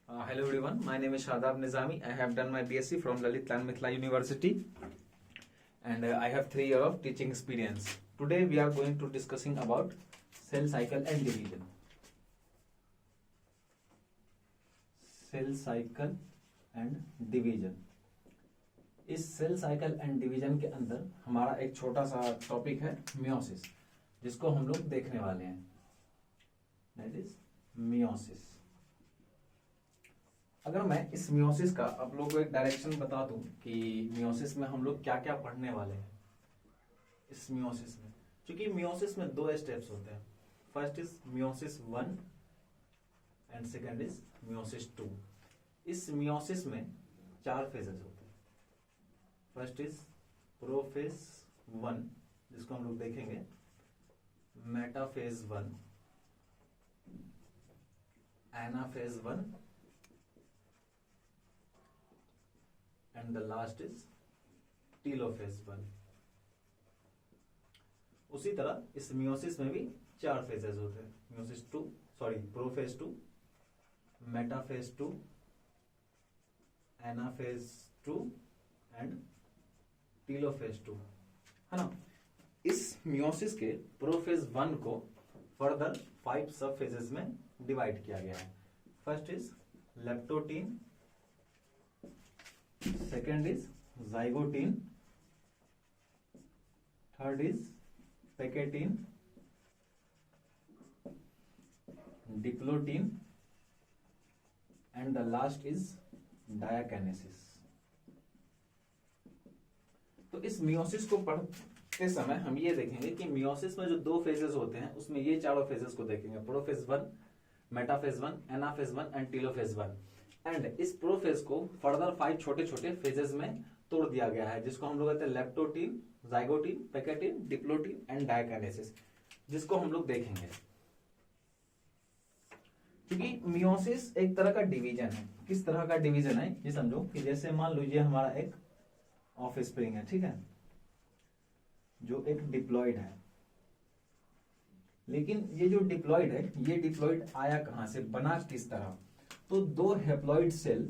Hello everyone, my name is Shadab Nizami. I have done my BSc from Lalit Lal Mithila University and I have 3 years of teaching experience. Today we are going to discussing about cell cycle and division. Cell cycle and division. इस cell cycle and division के अंदर हमारा एक छोटा सा topic है meiosis, जिसको हम लोग देखने वाले हैं, दैट इज मियोसिस। अगर मैं इस मियोसिस का आप लोगों को एक डायरेक्शन बता दूं कि मियोसिस में हम लोग क्या क्या पढ़ने वाले हैं इस मियोसिस में, क्योंकि मियोसिस में 2 स्टेप्स होते हैं। First is meiosis 1 and second is meiosis 2। इस मियोसिस में 4 फेजेस होते हैं। फर्स्ट इज प्रोफेज 1, जिसको हम लोग देखेंगे, metaphase 1, anaphase 1 and the last is telophase 1। उसी तरह इस मियोसिस में भी 4 फेजेस होते हैं, meiosis 2 prophase 2, metaphase 2, anaphase 2 and telophase 2, है ना। इस मियोसिस के प्रोफेज 1 को फर्दर 5 सब फेजेस में डिवाइड किया गया है। First is leptotene, second is zygotene, third is pachytene, diplotene and the last is diakinesis. तो इस मियोसिस को पढ़ते समय हम ये देखेंगे कि मियोसिस में जो 2 फेजेस होते हैं उसमें ये चारों फेजेस को देखेंगे, prophase 1, metaphase 1, anaphase 1 and telophase 1। And इस प्रोफेज को फर्दर 5 छोटे छोटे फेजेस में तोड़ दिया गया है, जिसको हम लोग कहते हैं leptotene, zygotene, pachytene, diplotene and diakinesis, जिसको हम लोग देखेंगे। क्योंकि मियोसिस एक तरह का डिवीजन है। किस तरह का डिवीजन है ये समझो कि जैसे मान लीजिए हमारा एक ऑफ स्प्रिंग है, ठीक है, जो एक डिप्लॉयड है। लेकिन ये जो डिप्लॉयड है, ये डिप्लॉयड आया कहां से, बना किस तरह? तो 2 हेप्लॉइड सेल,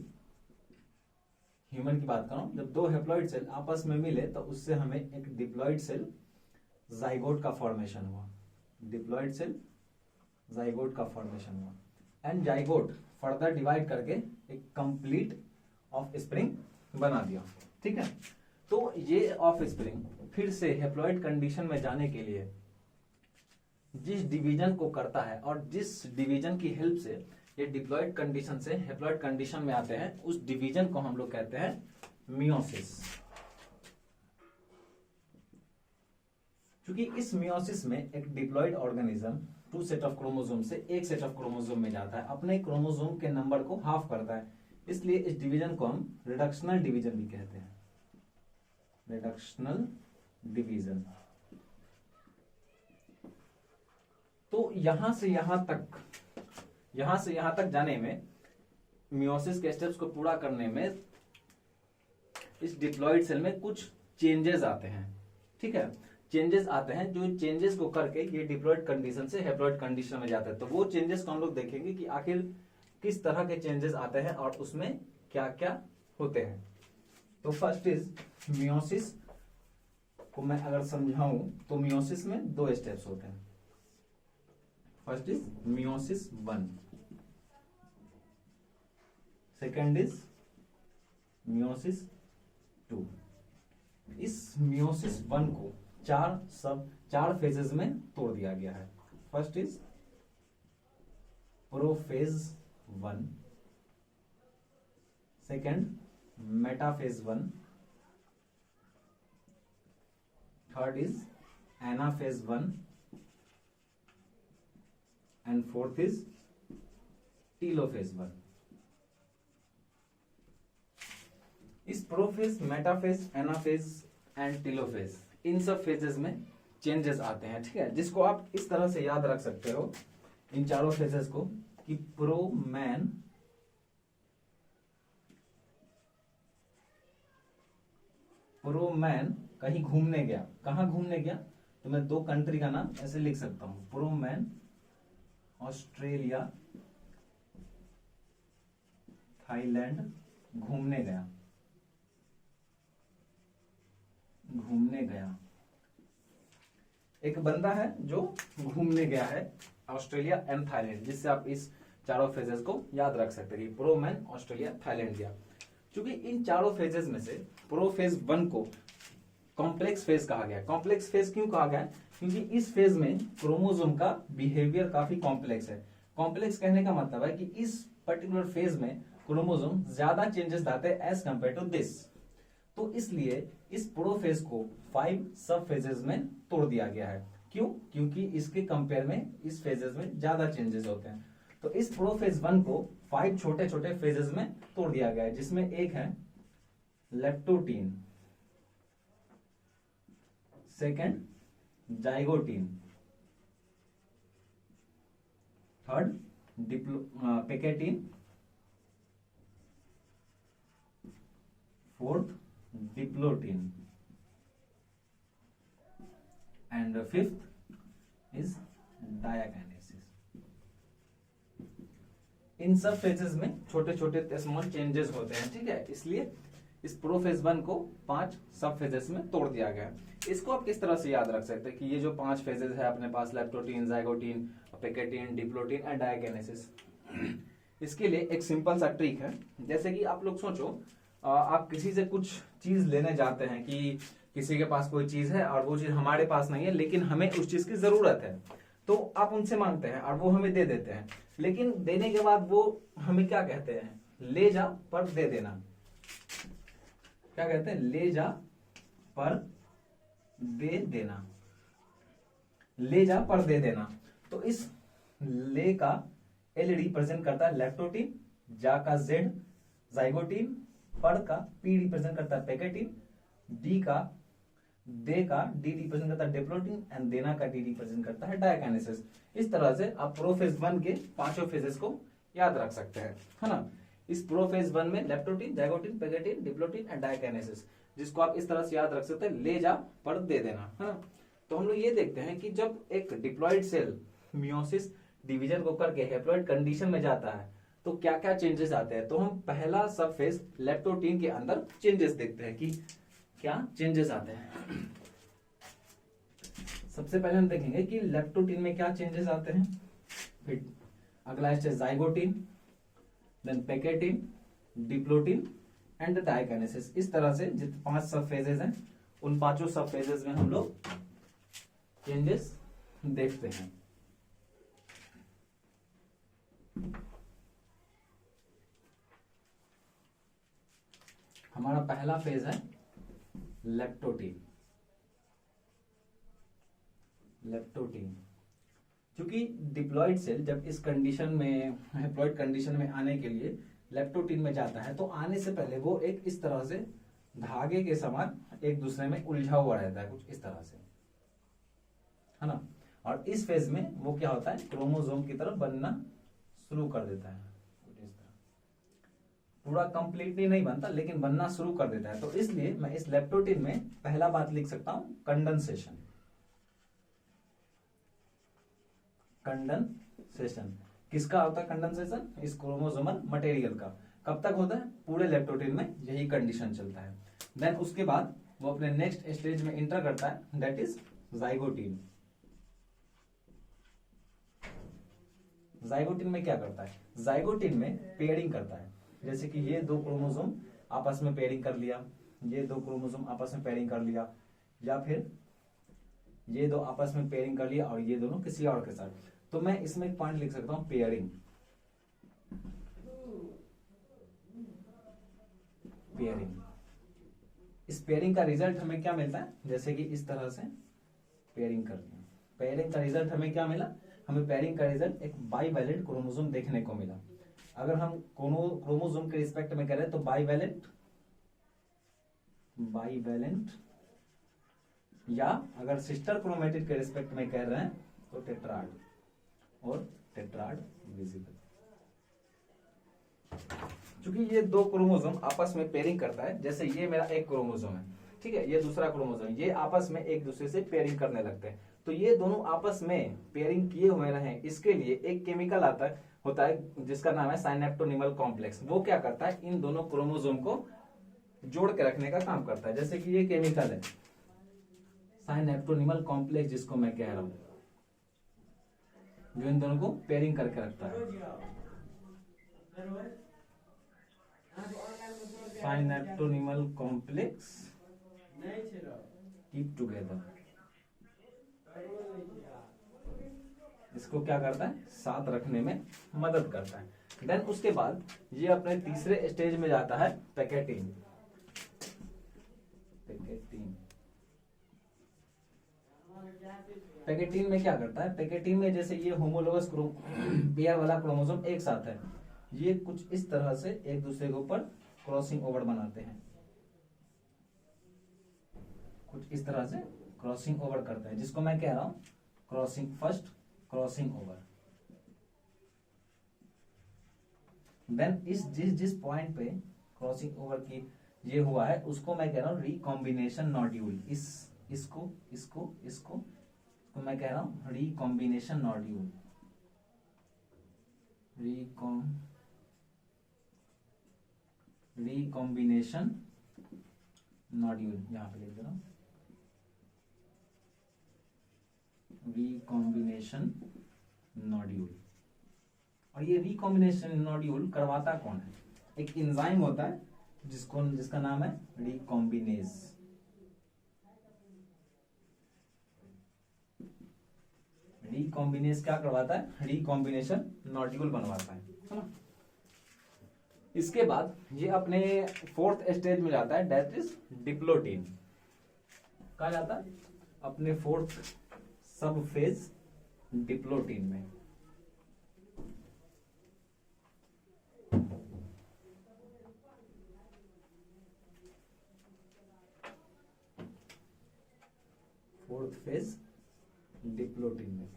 ह्यूमन की बात कर रहा हूं, जब 2 हेप्लॉइड सेल आपस में मिले तो उससे हमें एक डिप्लॉयड सेल जाइगोट का फॉर्मेशन हुआ। डिप्लॉयड सेल जाइगोट का फॉर्मेशन हुआ एंड जाइगोट फर्दर डिवाइड करके एक कंप्लीट ऑफ स्प्रिंग बना दिया, ठीक है। तो ये ऑफ स्प्रिंग फिर से हेप्लॉइड कंडीशन में जाने के लिए जिस डिवीजन को करता है और जिस डिवीजन की हेल्प से ये डिप्लॉयड कंडीशन से हेप्लॉइड कंडीशन में आते हैं, उस डिवीजन को हम लोग कहते हैं मियोसिस। क्योंकि इस मियोसिस में एक diploid organism 2 set of chromosome से 1 सेट ऑफ क्रोमोसोम में जाता है, अपने क्रोमोसोम के नंबर को हाफ करता है। इसलिए इस डिवीजन को हम रिडक्शनल डिवीजन भी कहते हैं, रिडक्शनल डिवीजन। तो यहां से यहां तक जाने में, मियोसिस के स्टेप्स को पूरा करने में इस डिप्लॉयड सेल में कुछ चेंजेस आते हैं, ठीक है। चेंजेस आते हैं, जो चेंजेस को करके ये डिप्लॉयड कंडीशन से हेप्लॉयड कंडीशन में जाता है। तो वो चेंजेस को हम लोग देखेंगे कि आखिर किस तरह के चेंजेस आते हैं और उसमें क्या क्या होते हैं। तो फर्स्ट इज मियोसिस को मैं अगर समझाऊं तो मियोसिस में 2 स्टेप्स होते हैं। First is meiosis 1, second is meiosis 2। इस मियोसिस 1 को 4 फेजेस में तोड़ दिया गया है। First is prophase 1, second metaphase 1, third is anaphase 1 and fourth is telophase 1। इस prophase, metaphase, anaphase and telophase, इन सब फेजेस में चेंजेस आते हैं, ठीक है, जिसको आप इस तरह से याद रख सकते हो इन चारों फेजेस को कि प्रोमैन कहीं घूमने गया। कहां घूमने गया? तो मैं 2 कंट्री का नाम ऐसे लिख सकता हूं, प्रोमैन ऑस्ट्रेलिया थाईलैंड घूमने गया, घूमने गया। एक बंदा है जो घूमने गया है ऑस्ट्रेलिया एंड थाईलैंड, जिससे आप इस चारों फेजेस को याद रख सकते हैं। प्रो मैन ऑस्ट्रेलिया थाईलैंड गया। क्योंकि इन चारों फेजेस में से प्रो फेज 1 को कॉम्प्लेक्स फेज कहा गया। कॉम्प्लेक्स फेज क्यों कहा गया? क्योंकि इस फेज में क्रोमोसोम का बिहेवियर काफी कॉम्प्लेक्स है। कॉम्प्लेक्स कहने का मतलब है कि इस पर्टिकुलर फेज में क्रोमोसोम ज्यादा चेंजेस आते हैं एज कंपेयर टू दिस। तो इसलिए इस प्रो फेज को 5 सब फेजेस में तोड़ दिया गया है। क्यों? क्योंकि इसके कंपेयर में इस फेजेस में ज्यादा चेंजेस होते हैं। तो इस प्रो फेज 1 को 5 छोटे छोटे फेजेस में तोड़ दिया गया है, जिसमें एक है leptotene, second zygotene, third pachytene, fourth diplotene and fifth is diakinesis. इन सब फेजेस में छोटे छोटे स्मॉल चेंजेस होते हैं, ठीक है। इसलिए इस प्रो फेज 1 को 5 सब फेजेस में तोड़ दिया गया है। इसको आप किस तरह से याद रख सकते हैं कि ये जो 5 फेजेस है अपने पास, लेप्टोटीन, जाइगोटीन, पेकेटीन, डिप्लोटीन एंड डायाकाइनेसिस। इसके लिए एक सिंपल सा ट्रिक है। जैसे कि आप लोग सोचो, आप किसी से कुछ चीज लेने जाते हैं कि किसी के पास कोई चीज है और वो चीज हमारे पास नहीं है, लेकिन हमें उस चीज की जरूरत है। तो आप उनसे मांगते हैं और वो हमें दे देते हैं। लेकिन देने के बाद वो हमें क्या कहते हैं? ले जा पर दे देना। क्या कहते हैं? ले जा पर दे देना। ले जा पर दे देना। तो इस ले का एल रिप्रेजेंट करता है लेप्टोटीन, जा का जेड जाइगोटीन, पर का पी रिप्रेजेंट करता है पेकेटीन, डी का दे का डी रिप्रेजेंट करता है डिप्लोटीन एंड देना का डी रिप्रेजेंट करता है डायाकाइनेसिस। इस तरह से आप प्रोफेज 1 के 5 फेजेस को याद रख सकते हैं, है ना। इस प्रोफेज 1 में लेप्टोटीन, जाइगोटीन, पेकेटीन, डिप्लोटीन एंड डायाकाइनेसिस, जिसको आप इस तरह से याद रख सकते हैं, ले जा पर दे देना, है ना। तो हम लोग ये देखते हैं कि जब एक डिप्लॉइड सेल मियोसिस डिवीजन को करके हैप्लॉइड कंडीशन में जाता है तो क्या क्या चेंजेस आते हैं। तो हम पहला सब फेज लेप्टोटीन के अंदर चेंजेस देखते हैं कि क्या चेंजेस आते हैं। सबसे पहले हम देखेंगे कि लेप्टोटीन में क्या चेंजेस आते हैं। फिर अगला है जाइगोटीन, देन पेकेटीन, डिप्लोटीन एंड डायाकाइनेसिस। इस तरह से जितने 5 सब फेजेस हैं उन 5 सब फेजेस में हम लोग चेंजेस देखते हैं। हमारा पहला फेज है लेप्टोटीन। लेप्टोटीन क्योंकि डिप्लॉइड सेल जब इस कंडीशन में, हैप्लॉइड कंडीशन में आने के लिए लेप्टोटीन में जाता है तो आने से पहले वो एक इस तरह से धागे के समान एक दूसरे में उलझा हुआ रहता है, कुछ इस तरह से, है ना। और इस फेज में वो क्या होता है? क्रोमोसोम की तरफ बनना शुरू कर देता है, कुछ इस तरह। पूरा कंप्लीटली नहीं बनता लेकिन बनना शुरू कर देता है। तो इसलिए मैं इस लेप्टोटीन में पहला बात लिख सकता हूं कंडेंसेशन। कंडेंसेशन किसका होता है? कंडेंसेशन इस क्रोमोसोमल मटेरियल का। कब तक होता है? पूरे लेप्टोटीन में यही कंडीशन चलता है। देन उसके बाद वो अपने नेक्स्ट स्टेज में इंटर करता है, दैट इज जाइगोटीन। जाइगोटीन में क्या करता है? जाइगोटीन में पेयरिंग करता है। जैसे कि ये 2 क्रोमोसोम आपस में पेयरिंग कर लिया, ये 2 क्रोमोसोम आपस में पेयरिंग कर लिया, या फिर ये 2 आपस में पेयरिंग कर लिया और ये दोनों किसी और के साथ। तो मैं इसमें एक पॉइंट लिख सकता हूं, पेयरिंग। पेयरिंग, इस पेयरिंग का रिजल्ट हमें क्या मिलता है? जैसे कि इस तरह से पेयरिंग कर लिया, पेयरिंग का रिजल्ट हमें क्या मिला? हमें पेयरिंग का रिजल्ट एक बाईवैलेंट क्रोमोसोम देखने को मिला। अगर हम क्रोमोसोम के रिस्पेक्ट में करें तो बाईवैलेंट, या अगर सिस्टर क्रोमेटिड के रिस्पेक्ट में कह रहे हैं तो टेट्राड और टेट्राड विजिबल। क्योंकि ये 2 क्रोमोसोम आपस में पेयरिंग करता है। जैसे ये मेरा एक क्रोमोसोम है, ठीक है, ये दूसरा क्रोमोसोम, ये आपस में एक दूसरे से पेयरिंग करने लगते हैं। तो ये दोनों आपस में पेयरिंग किए हुए रहे, इसके लिए एक केमिकल होता है जिसका नाम है साइनेप्टोनिमल कॉम्प्लेक्स। वो क्या करता है, इन दोनों क्रोमोसोम को जोड़ के रखने का काम करता है। जैसे कि ये केमिकल है साइनेप्टोनिमल कॉम्प्लेक्स, जिसको मैं कह रहा हूं, जो इन दोनों को पेयरिंग करके रखता है। साइनेप्टोनिमल कॉम्प्लेक्स कीप टुगेदर, इसको क्या करता है, साथ रखने में मदद करता है। देन उसके बाद ये अपने तीसरे स्टेज में जाता है, पैकेटिंग। पैकेटिन में क्या करता है, पैकेटिन में जैसे ये होमोलोगस पेयर वाला क्रोमोसोम एक साथ है, ये कुछ इस तरह से एक दूसरे के ऊपर क्रॉसिंग ओवर बनाते हैं, कुछ इस तरह से क्रॉसिंग ओवर करते हैं, जिसको मैं कह रहा हूं crossing, first crossing over. Then जिस पॉइंट पे क्रॉसिंग ओवर की ये हुआ है, उसको मैं कह रहा हूं रिकॉम्बिनेशन नॉड्यूल। इसको तो मैं कह रहा हूं रिकॉम्बिनेशन नॉड्यूल। रिकॉम्बिनेशन नॉड्यूल, यहां पे लिख दे रहा हूं, रिकॉम्बिनेशन नॉड्यूल। और ये रिकॉम्बिनेशन नॉड्यूल करवाता कौन है, एक एंजाइम होता है जिसका नाम है रिकॉम्बिनेज। रिकॉम्बिनेज क्या करवाता है, रिकॉम्बिनेशन नॉड्यूल बनवाता है ना। इसके बाद ये अपने फोर्थ स्टेज में जाता है, दैट इज डिप्लोटीन। कहा जाता है अपने फोर्थ सब फेज डिप्लोटीन में। फोर्थ फेज डिप्लोटीन में।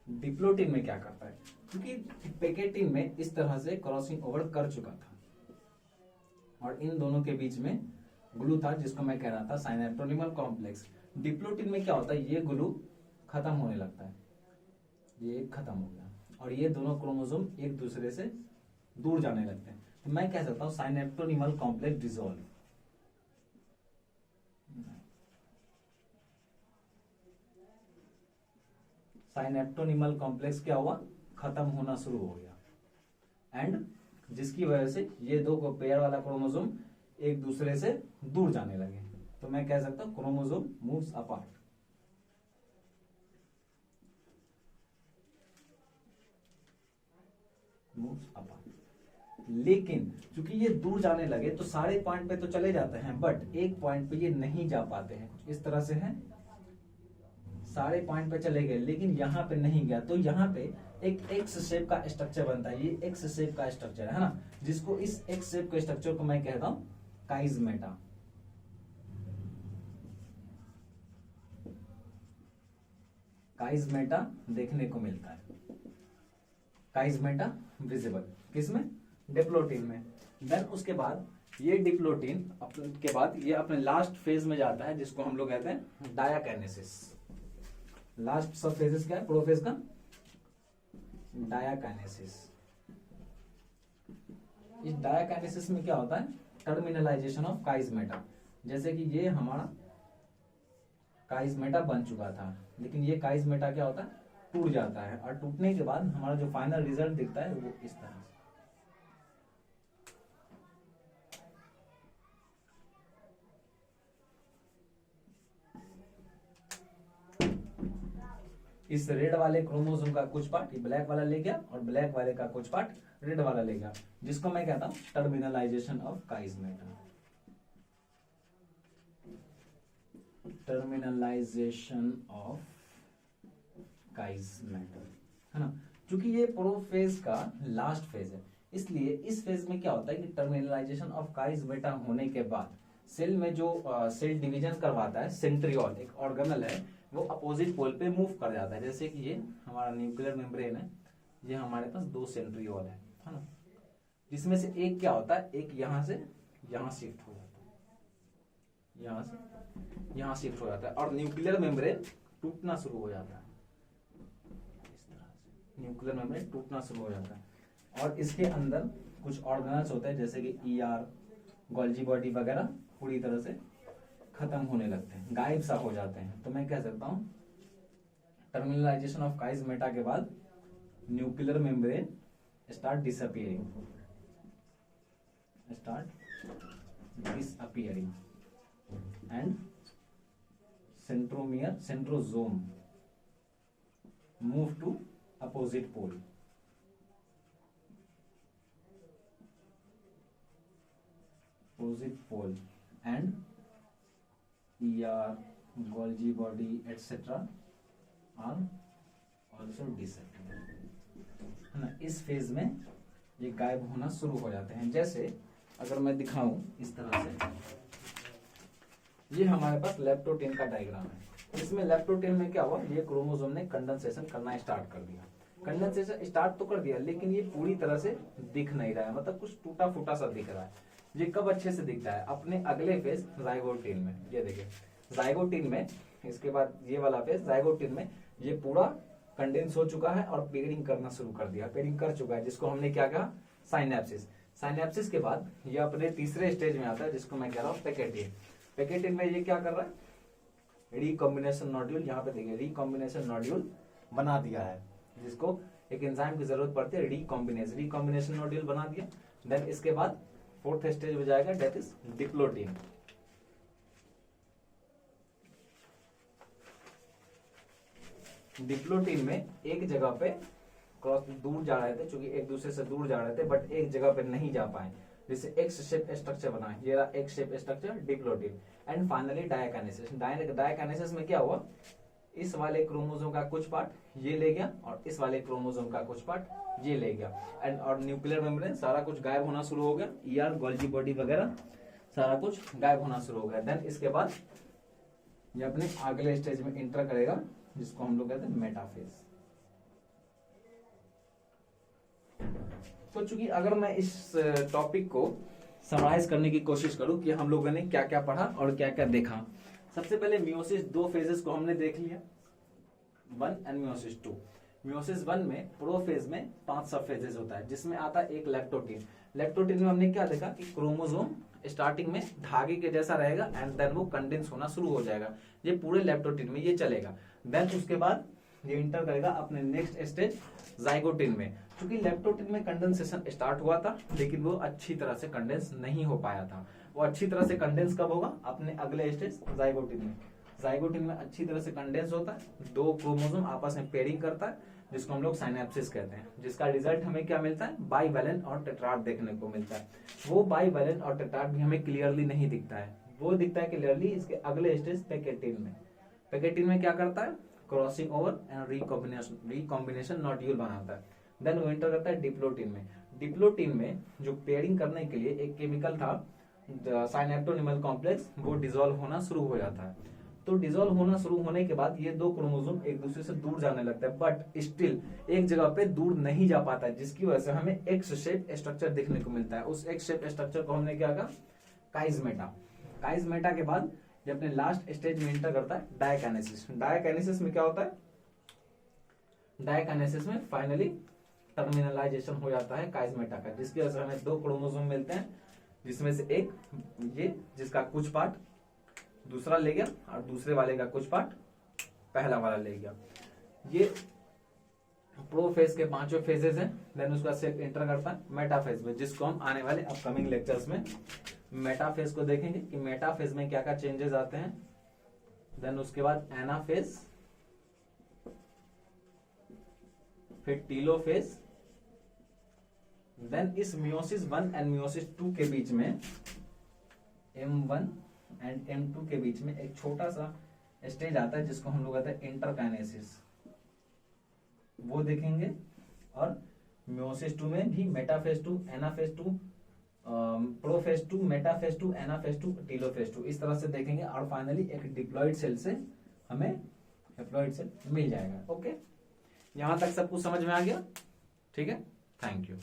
डिप्लोटीन में क्या करता है, क्योंकि पैकेटिन में इस तरह से क्रॉसिंग ओवर कर चुका था और इन दोनों के बीच में ग्लू था, जिसको मैं कह रहा था साइनेप्टोनिमल कॉम्प्लेक्स। डिप्लोटीन में क्या होता है, ये ग्लू खत्म होने लगता है, ये खत्म हो गया और ये दोनों क्रोमोसोम एक दूसरे से दूर जाने लगते हैं, तो मैं कह सकता हूं साइनेप्टोनिमल कॉम्प्लेक्स डिसॉल्व। साइनेप्टोनिमल कॉम्प्लेक्स क्या हुआ, खत्म होना शुरू हो गया, एंड जिसकी वजह से ये दो को पेयर वाला क्रोमोसोम एक दूसरे से दूर जाने लगे, तो मैं कह सकता हूं chromosome moves apart. Moves apart. लेकिन चूंकि ये दूर जाने लगे तो सारे पॉइंट पे तो चले जाते हैं, बट एक पॉइंट पे ये नहीं जा पाते हैं, कुछ इस तरह से है, सारे पॉइंट पे चले गए लेकिन यहाँ पे नहीं गया, तो यहाँ पे एक एक्स शेप का स्ट्रक्चर बनता है, ये एक्स शेप का स्ट्रक्चर है ना, जिसको इस एक्स शेप के स्ट्रक्चर को मैं कहता हूं काइजमेटा। काइजमेटा देखने को मिलता है, काइजमेटा विजिबल किसमें, डिप्लोटीन में। देन उसके बाद ये डिप्लोटीन के बाद ये अपने लास्ट फेज में जाता है, जिसको हम लोग कहते हैं डायाकाइनेसिस। लास्ट सब फेजेस क्या है प्रोफेज का, डायाकाइनेसिस। इस डायाकाइनेसिस में क्या होता है, टर्मिनलाइजेशन ऑफ काइजमेटा। जैसे कि ये हमारा काइजमेटा बन चुका था, लेकिन ये काइजमेटा क्या होता है, टूट जाता है, और टूटने के बाद हमारा जो फाइनल रिजल्ट दिखता है वो इस तरह से। इस रेड वाले क्रोमोसोम का कुछ पार्ट ये ब्लैक वाला ले गया और ब्लैक वाले का कुछ पार्ट रेड वाला ले गया, जिसको मैं कहता हूं टर्मिनलाइजेशन ऑफ काइजमेटा। टर्मिनलाइजेशन ऑफ काइजमेटा, है ना। क्योंकि ये प्रोफेज का लास्ट फेज है, इसलिए इस फेज में क्या होता है कि टर्मिनलाइजेशन ऑफ काइजमेटा होने के बाद सेल में जो सेल डिवीजन करवाता है सेंट्रियोल, एक ऑर्गेनल है, वो अपोजिट पोल पे मूव कर जाता है। जैसे कि ये हमारा न्यूक्लियर मेम्ब्रेन है, ये हमारे पास दो सेंट्रियोल है ना, जिसमें से एक क्या होता है, एक यहां से यहां शिफ्ट हो जाता है, यहां से यहां शिफ्ट हो जाता है और न्यूक्लियर मेम्ब्रेन टूटना शुरू हो जाता है। इस तरह से न्यूक्लियर मेम्ब्रेन टूटना शुरू हो जाता है और इसके अंदर कुछ ऑर्गेनल्स होते हैं जैसे कि ईआर, गोल्जी बॉडी वगैरह पूरी तरह से खत्म होने लगते हैं, गायब सा हो जाते हैं। तो मैं कह सकता हूं टर्मिनलाइजेशन ऑफ काइज मेटा के बाद nuclear membrane start disappearing and centrosome move to opposite pole. And ER, Golgi body, etc. are also disappear, है ना। इस फेज में ये गायब होना शुरू हो जाते हैं। जैसे अगर मैं दिखाऊं इस तरह से, ये हमारे पास लेप्टोटेन का डायग्राम है। इसमें लेप्टोटेन में क्या हुआ, ये क्रोमोसोम ने कंडेंसेशन करना स्टार्ट कर दिया। कंडेंसेशन स्टार्ट तो कर दिया लेकिन ये पूरी तरह से दिख नहीं रहा है, मतलब कुछ टूटा फूटा सा दिख रहा है। ये कब अच्छे से दिखता है, अपने अगले फेज जाइगोटिन में। ये देखिए जाइगोटिन में, इसके बाद ये वाला फेज जाइगोटिन में ये पूरा कंडेंस हो चुका है और पेयरिंग करना शुरू कर दिया, पेयरिंग कर चुका है, जिसको हमने क्या कहा, साइनेप्सिस। साइनेप्सिस के बाद ये अपने तीसरे स्टेज में आता है जिसको मैं कह रहा हूँ पैकेटिन। पैकेटिन में ये क्या कर रहा है, रिकॉम्बिनेशन नोड्यूल, यहाँ पे देखिए रिकॉम्बिनेशन नोड्यूल बना दिया है, जिसको एक एंजाइम की जरूरत पड़ती है, रिकॉम्बिनेशन नोड्यूल बना दिया। देन इसके बाद फोर्थ स्टेज हो जाएगा, डेट इज डिप्लोटीन। डिप्लोटीन में एक जगह पे क्रॉस दूर जा रहे थे, चूंकि एक दूसरे से दूर जा रहे थे बट एक जगह पे नहीं जा पाए, जिससे एक्स शेप स्ट्रक्चर बना, ये रहा x shape structure diplotene. And finally diakinesis. Diakinesis में क्या हुआ, इस वाले क्रोमोसोम का कुछ पार्ट ये ले गया और इस वाले क्रोमोसोम का कुछ पार्ट ये ले गया, एंड और न्यूक्लियर मेम्ब्रेन सारा कुछ गायब होना शुरू हो गया, ईआर, गोल्जी बॉडी वगैरह सारा कुछ गायब होना शुरू हो गया। देन इसके बाद ये अपने अगले स्टेज में इंटर करेगा, जिसको हम लोग कहते हैं मेटाफेज। तो चूंकि अगर मैं इस टॉपिक को समराइज करने की कोशिश करूं कि हम लोगों ने क्या क्या पढ़ा और क्या क्या देखा। सबसे पहले मियोसिस 2 फेजेस को हमने देख लिया, 1 एंड मियोसिस 2। मियोसिस 1 में प्रोफेज में 5 सब फेजेस होता है, जिसमें आता है एक लेप्टोटीन। लेप्टोटीन में हमने क्या देखा कि क्रोमोसोम स्टार्टिंग में धागे के जैसा रहेगा एंड देन वो कंडेंस होना शुरू हो जाएगा, ये पूरे लेप्टोटीन में ये चलेगा। देन उसके बाद ये इंटर करेगा अपने नेक्स्ट स्टेज जाइगोटिन में। क्योंकि लेप्टोटीन में कंडेंसेशन स्टार्ट हुआ था लेकिन वो अच्छी तरह से कंडेंस नहीं हो पाया था, वो अच्छी तरह से कंडेंस कब होगा, अपने अगले स्टेज जाइगोटिन में। जाइगोटिन में अच्छी तरह से कंडेंस होता है, 2 क्रोमोसोम आपस में पेयरिंग करता है, जिसको हम लोग साइनेप्सिस कहते हैं, जिसका रिजल्ट हमें क्या मिलता है, बाइवैलेंट और टेट्राड देखने को मिलता है। वो बाइवैलेंट और टेट्राड भी हमें क्लियरली नहीं दिखता है, वो दिखता है क्लियरली इसके अगले स्टेज पैकेटिन में। पैकेटिन में क्या करता है, crossing over and recombination nodule बनाता है। देन वो एंटर करता है डिप्लोटीन में। डिप्लोटीन में जो पेयरिंग करने के लिए एक केमिकल था साइनेप्टोनिमल कॉम्प्लेक्स, वो डिसॉल्व होना शुरू हो जाता है। तो डिसॉल्व होना शुरू होने के बाद ये 2 क्रोमोसोम एक दूसरे से दूर जाने लगता है, बट स्टिल एक जगह पे दूर नहीं जा पाता है, जिसकी वजह से हमें एक्स शेप स्ट्रक्चर देखने को मिलता है। उस एक्स शेप स्ट्रक्चर को हमने क्या कहा, काइजमेटा। काइजमेटा के बाद ये अपने लास्ट स्टेज में एंटर करता है डायकाइनेसिस। डायकाइनेसिस में क्या होता है, डायकाइनेसिस में फाइनली टर्मिनलाइजेशन हो जाता है काइजमेटा का, जिसकी वजह से हमें 2 क्रोमोसोम मिलते हैं, जिसमें से एक ये जिसका कुछ पार्ट दूसरा ले गया और दूसरे वाले का कुछ पार्ट पहला वाला ले गया। ये प्रोफेज के 5 फेजेस हैं। देन उसका सेट एंटर करता है मेटाफेज में, जिसको हम आने वाले अपकमिंग लेक्चर्स में मेटाफेज को देखेंगे कि मेटाफेज में क्या क्या चेंजेस आते हैं। देन उसके बाद एनाफेज, फिर टीलोफेज। देन इस मियोसिस 1 एंड मियोसिस 2 के बीच में M1 एंड M2 के बीच में एक छोटा सा स्टेज आता है, जिसको हम लोग कहते हैं इंटरकाइनेसिस, वो देखेंगे। और मियोसिस 2 में भी metaphase 2, anaphase 2, prophase 2, metaphase 2, anaphase 2, telophase 2, इस तरह से देखेंगे। और फाइनली एक डिप्लॉइड सेल से हमें हैप्लॉइड सेल मिल जाएगा। ओके, यहां तक सब कुछ समझ में आ गया, ठीक है, थैंक यू।